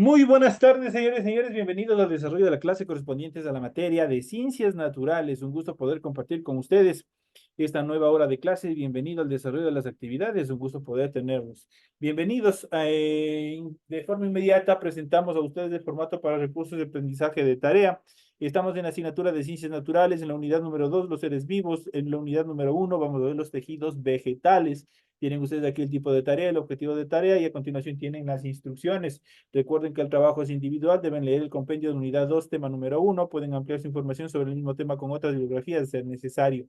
Muy buenas tardes, señores y señores. Bienvenidos al desarrollo de la clase correspondientes a la materia de ciencias naturales. Un gusto poder compartir con ustedes esta nueva hora de clase. Bienvenido al desarrollo de las actividades. Un gusto poder tenerlos. Bienvenidos. De forma inmediata presentamos a ustedes el formato para recursos de aprendizaje de tarea. Estamos en la asignatura de ciencias naturales, en la unidad número 2, los seres vivos. En la unidad número 1, vamos a ver los tejidos vegetales. Tienen ustedes aquí el tipo de tarea, el objetivo de tarea y a continuación tienen las instrucciones. Recuerden que el trabajo es individual, deben leer el compendio de unidad 2, tema número 1, pueden ampliar su información sobre el mismo tema con otras bibliografías de ser necesario.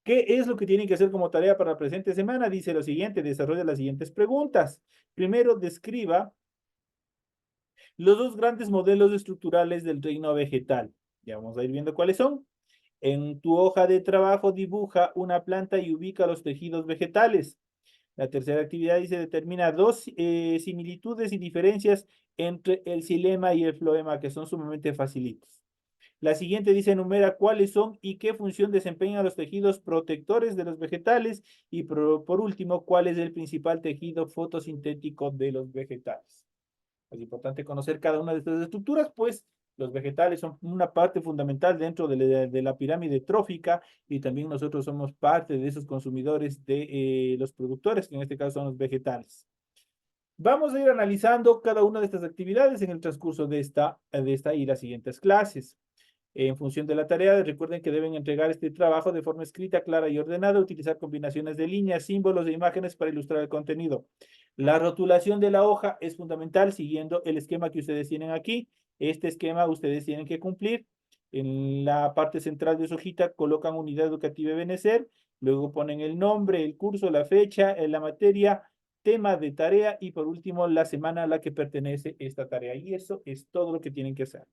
¿Qué es lo que tienen que hacer como tarea para la presente semana? Dice lo siguiente, desarrolla las siguientes preguntas. Primero, describa los dos grandes modelos estructurales del reino vegetal. Ya vamos a ir viendo cuáles son. En tu hoja de trabajo dibuja una planta y ubica los tejidos vegetales. La tercera actividad dice determina dos similitudes y diferencias entre el xilema y el floema, que son sumamente facilitos. La siguiente dice enumera cuáles son y qué función desempeñan los tejidos protectores de los vegetales. Y por último, cuál es el principal tejido fotosintético de los vegetales. Es importante conocer cada una de estas estructuras, pues los vegetales son una parte fundamental dentro de la pirámide trófica y también nosotros somos parte de esos consumidores de los productores, que en este caso son los vegetales. Vamos a ir analizando cada una de estas actividades en el transcurso de esta y las siguientes clases. En función de la tarea, recuerden que deben entregar este trabajo de forma escrita, clara y ordenada, utilizar combinaciones de líneas, símbolos e imágenes para ilustrar el contenido. La rotulación de la hoja es fundamental siguiendo el esquema que ustedes tienen aquí. Este esquema ustedes tienen que cumplir. En la parte central de su hojita colocan unidad educativa y benecer, luego ponen el nombre, el curso, la fecha, la materia, tema de tarea y por último la semana a la que pertenece esta tarea. Y eso es todo lo que tienen que hacer.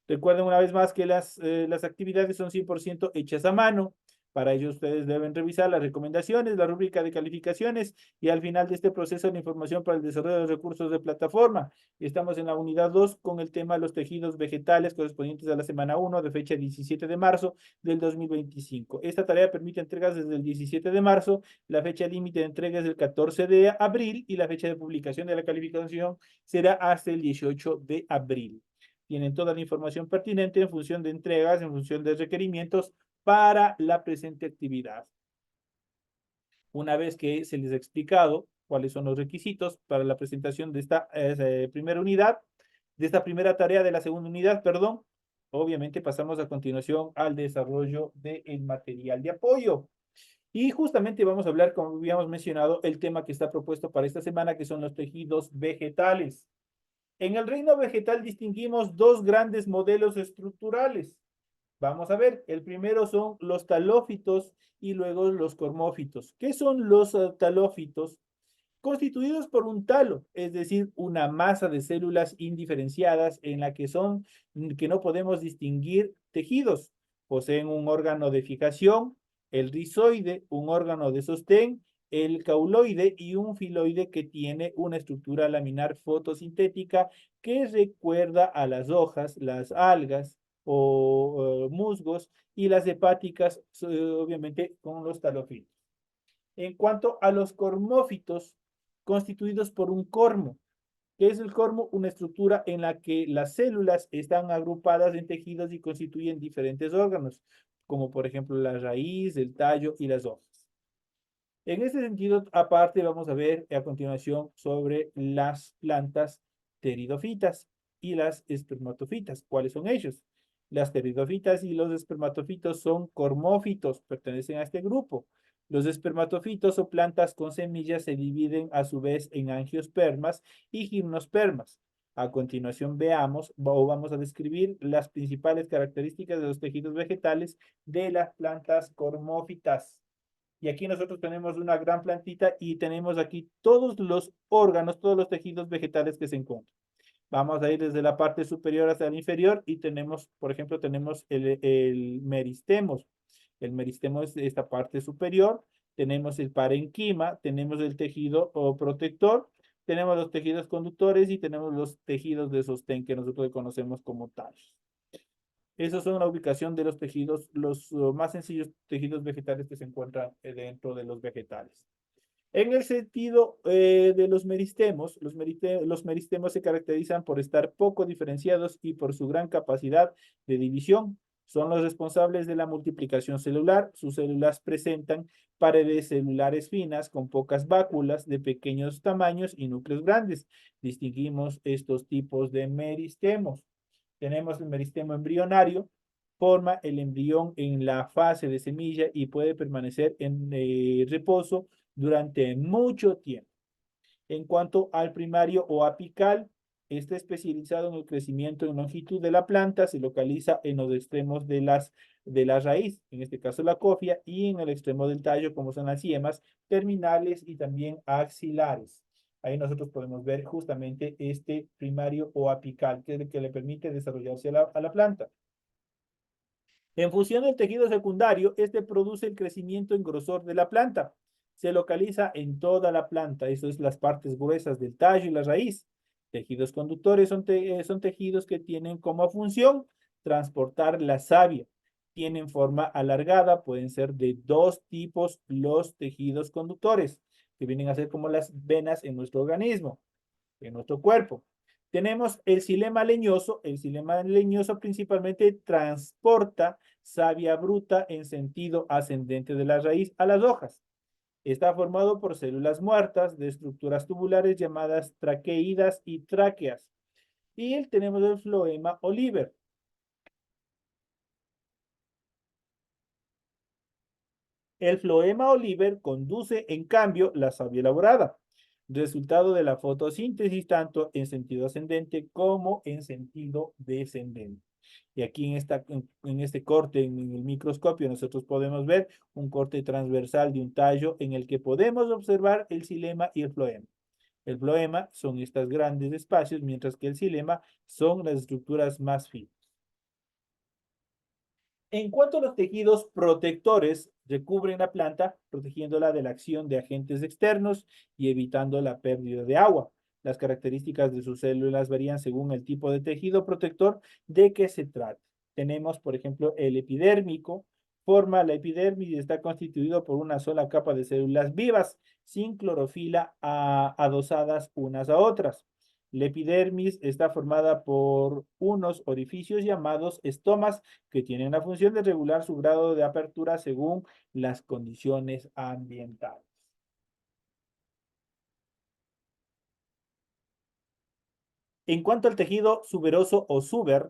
Recuerden una vez más que las actividades son 100% hechas a mano. Para ello ustedes deben revisar las recomendaciones, la rúbrica de calificaciones y al final de este proceso la información para el desarrollo de los recursos de plataforma. Y estamos en la unidad 2 con el tema de los tejidos vegetales correspondientes a la semana 1 de fecha 17 de marzo del 2025. Esta tarea permite entregas desde el 17 de marzo, la fecha límite de entrega es el 14 de abril y la fecha de publicación de la calificación será hasta el 18 de abril. Tienen toda la información pertinente en función de entregas, en función de requerimientos para la presente actividad. Una vez que se les ha explicado cuáles son los requisitos para la presentación de esta primera unidad, de esta primera tarea de la segunda unidad, perdón, obviamente pasamos a continuación al desarrollo del material de apoyo. Y justamente vamos a hablar, como habíamos mencionado, el tema que está propuesto para esta semana, que son los tejidos vegetales. En el reino vegetal distinguimos dos grandes modelos estructurales. Vamos a ver, el primero son los talófitos y luego los cormófitos. ¿Qué son los talófitos? Constituidos por un talo, es decir, una masa de células indiferenciadas en la que no podemos distinguir tejidos. Poseen un órgano de fijación, el rizoide, un órgano de sostén, el cauloide y un filoide que tiene una estructura laminar fotosintética que recuerda a las hojas, las algas o musgos y las hepáticas, obviamente con los talófitos. En cuanto a los cormófitos, constituidos por un cormo. ¿Qué es el cormo? Una estructura en la que las células están agrupadas en tejidos y constituyen diferentes órganos, como por ejemplo la raíz, el tallo y las hojas. En este sentido, aparte, vamos a ver a continuación sobre las plantas pteridofitas y las espermatofitas. ¿Cuáles son ellos? Las pteridofitas y los espermatofitos son cormófitos, pertenecen a este grupo. Los espermatofitos o plantas con semillas se dividen a su vez en angiospermas y gimnospermas. A continuación veamos o vamos a describir las principales características de los tejidos vegetales de las plantas cormófitas. Y aquí nosotros tenemos una gran plantita y tenemos aquí todos los órganos, todos los tejidos vegetales que se encuentran. Vamos a ir desde la parte superior hasta la inferior y tenemos, por ejemplo, tenemos el meristemos. El meristemo es esta parte superior. Tenemos el parenquima, tenemos el tejido o protector, tenemos los tejidos conductores y tenemos los tejidos de sostén que nosotros conocemos como tallos. Esos son la ubicación de los tejidos, los más sencillos tejidos vegetales que se encuentran dentro de los vegetales. En el sentido de los meristemos se caracterizan por estar poco diferenciados y por su gran capacidad de división. Son los responsables de la multiplicación celular. Sus células presentan paredes celulares finas con pocas váculas de pequeños tamaños y núcleos grandes. Distinguimos estos tipos de meristemos. Tenemos el meristemo embrionario, forma el embrión en la fase de semilla y puede permanecer en reposo durante mucho tiempo. En cuanto al primario o apical, está especializado en el crecimiento en longitud de la planta, se localiza en los extremos de la raíz, en este caso la cofia, y en el extremo del tallo, como son las yemas terminales y también axilares. Ahí nosotros podemos ver justamente este primario o apical, que es el que le permite desarrollarse a la planta. En función del tejido secundario, este produce el crecimiento en grosor de la planta. Se localiza en toda la planta, eso es las partes gruesas del tallo y la raíz. Tejidos conductores son tejidos que tienen como función transportar la savia. Tienen forma alargada, pueden ser de dos tipos los tejidos conductores, que vienen a ser como las venas en nuestro organismo, en nuestro cuerpo. Tenemos el xilema leñoso. El xilema leñoso principalmente transporta savia bruta en sentido ascendente de la raíz a las hojas. Está formado por células muertas de estructuras tubulares llamadas traqueidas y tráqueas. Y tenemos el floema oliver. El floema oliver conduce, en cambio, la savia elaborada, resultado de la fotosíntesis tanto en sentido ascendente como en sentido descendente. Y aquí en este corte, en el microscopio, nosotros podemos ver un corte transversal de un tallo en el que podemos observar el xilema y el floema. El floema son estos grandes espacios, mientras que el xilema son las estructuras más finas. En cuanto a los tejidos protectores, recubren la planta, protegiéndola de la acción de agentes externos y evitando la pérdida de agua. Las características de sus células varían según el tipo de tejido protector de que se trate. Tenemos, por ejemplo, el epidérmico. Forma la epidermis y está constituido por una sola capa de células vivas, sin clorofila, adosadas unas a otras. La epidermis está formada por unos orificios llamados estomas que tienen la función de regular su grado de apertura según las condiciones ambientales. En cuanto al tejido suberoso o suber,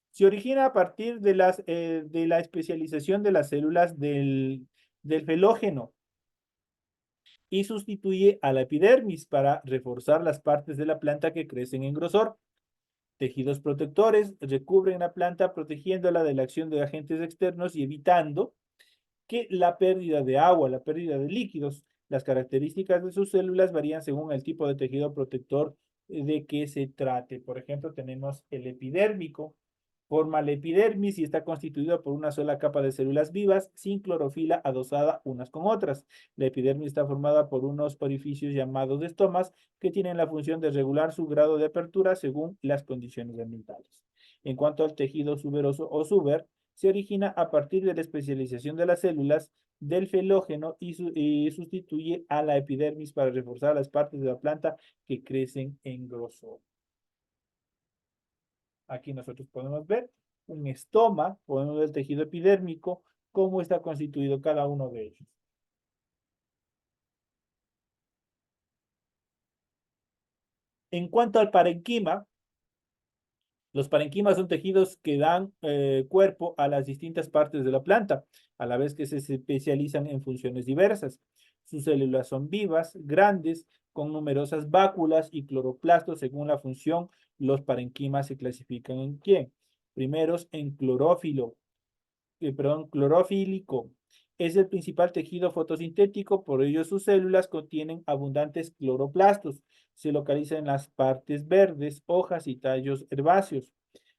se origina a partir de la especialización de las células del felógeno y sustituye a la epidermis para reforzar las partes de la planta que crecen en grosor. Tejidos protectores recubren la planta protegiéndola de la acción de agentes externos y evitando que la pérdida de agua, la pérdida de líquidos. Las características de sus células varían según el tipo de tejido protector de que se trate. Por ejemplo, tenemos el epidérmico. Forma la epidermis y está constituido por una sola capa de células vivas sin clorofila adosada unas con otras. La epidermis está formada por unos orificios llamados estomas que tienen la función de regular su grado de apertura según las condiciones ambientales. En cuanto al tejido suberoso o suber, se origina a partir de la especialización de las células del felógeno y sustituye a la epidermis para reforzar las partes de la planta que crecen en grosor. Aquí nosotros podemos ver un estoma, podemos ver el tejido epidérmico, cómo está constituido cada uno de ellos. En cuanto al parenquima, los parenquimas son tejidos que dan cuerpo a las distintas partes de la planta, a la vez que se especializan en funciones diversas. Sus células son vivas, grandes, con numerosas váculas y cloroplastos. Según la función, los parenquimas se clasifican en ¿quién? Primeros en clorofílico. Es el principal tejido fotosintético, por ello sus células contienen abundantes cloroplastos. Se localiza en las partes verdes, hojas y tallos herbáceos.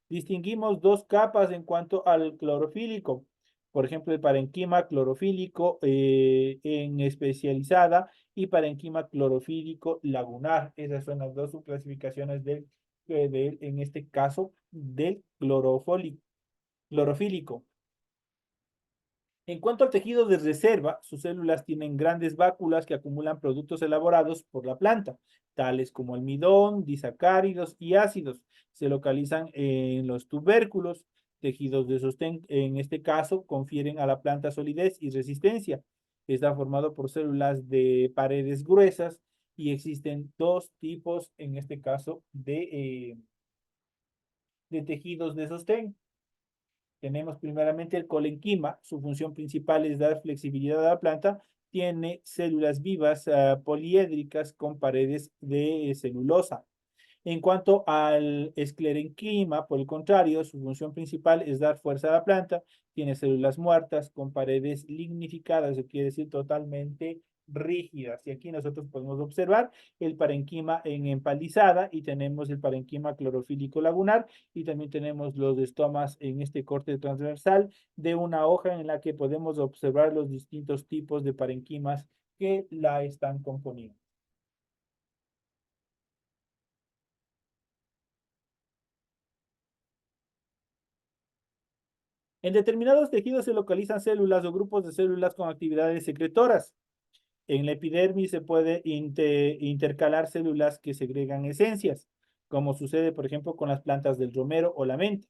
Distinguimos dos capas en cuanto al clorofílico. Por ejemplo, el parenquima clorofílico en especializada y parenquima clorofílico lagunar. Esas son las dos subclasificaciones en este caso, del clorofílico. En cuanto al tejido de reserva, sus células tienen grandes válvulas que acumulan productos elaborados por la planta, tales como almidón, disacáridos y ácidos. Se localizan en los tubérculos. Tejidos de sostén, en este caso, confieren a la planta solidez y resistencia. Está formado por células de paredes gruesas y existen dos tipos, en este caso, de tejidos de sostén. Tenemos primeramente el colenquima, su función principal es dar flexibilidad a la planta. Tiene células vivas poliédricas con paredes de celulosa. En cuanto al esclerenquima, por el contrario, su función principal es dar fuerza a la planta. Tiene células muertas con paredes lignificadas, eso quiere decir totalmente rígidas. Y aquí nosotros podemos observar el parenquima en empalizada y tenemos el parenquima clorofílico lagunar y también tenemos los estomas en este corte transversal de una hoja en la que podemos observar los distintos tipos de parenquimas que la están componiendo. En determinados tejidos se localizan células o grupos de células con actividades secretoras. En la epidermis se puede intercalar células que segregan esencias, como sucede, por ejemplo, con las plantas del romero o la menta.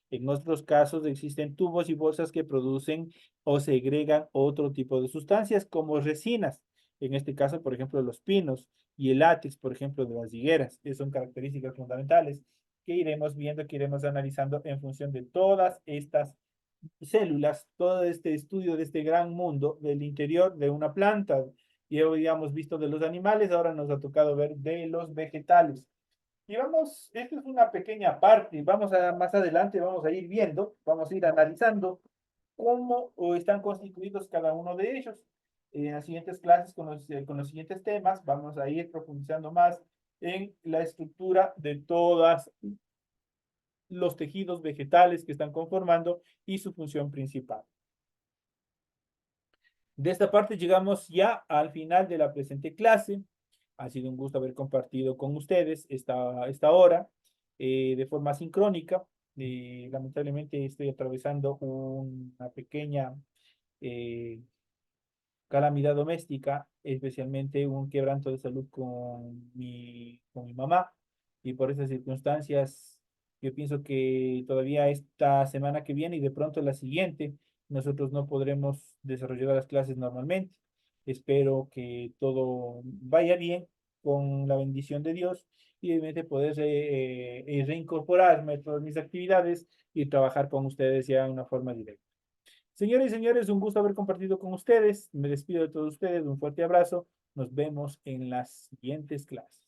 En otros casos existen tubos y bolsas que producen o segregan otro tipo de sustancias, como resinas. En este caso, por ejemplo, los pinos y el látex, por ejemplo, de las higueras. Esas son características fundamentales que iremos viendo, que iremos analizando en función de todas estas células, todo este estudio de este gran mundo del interior de una planta. Y hoy ya hemos visto de los animales, ahora nos ha tocado ver de los vegetales. Y vamos, esta es una pequeña parte, vamos a más adelante, vamos a ir viendo, vamos a ir analizando cómo están constituidos cada uno de ellos. En las siguientes clases, con los siguientes temas, vamos a ir profundizando más en la estructura de todas los tejidos vegetales que están conformando y su función principal. De esta parte llegamos ya al final de la presente clase. Ha sido un gusto haber compartido con ustedes esta hora de forma sincrónica. Lamentablemente estoy atravesando una pequeña eh, calamidad doméstica, especialmente un quebranto de salud con mi mamá. Y por esas circunstancias, yo pienso que todavía esta semana que viene y de pronto la siguiente, nosotros no podremos desarrollar las clases normalmente. Espero que todo vaya bien con la bendición de Dios y obviamente poder reincorporarme a todas mis actividades y trabajar con ustedes ya de una forma directa. Señores y señores, un gusto haber compartido con ustedes. Me despido de todos ustedes. Un fuerte abrazo. Nos vemos en las siguientes clases.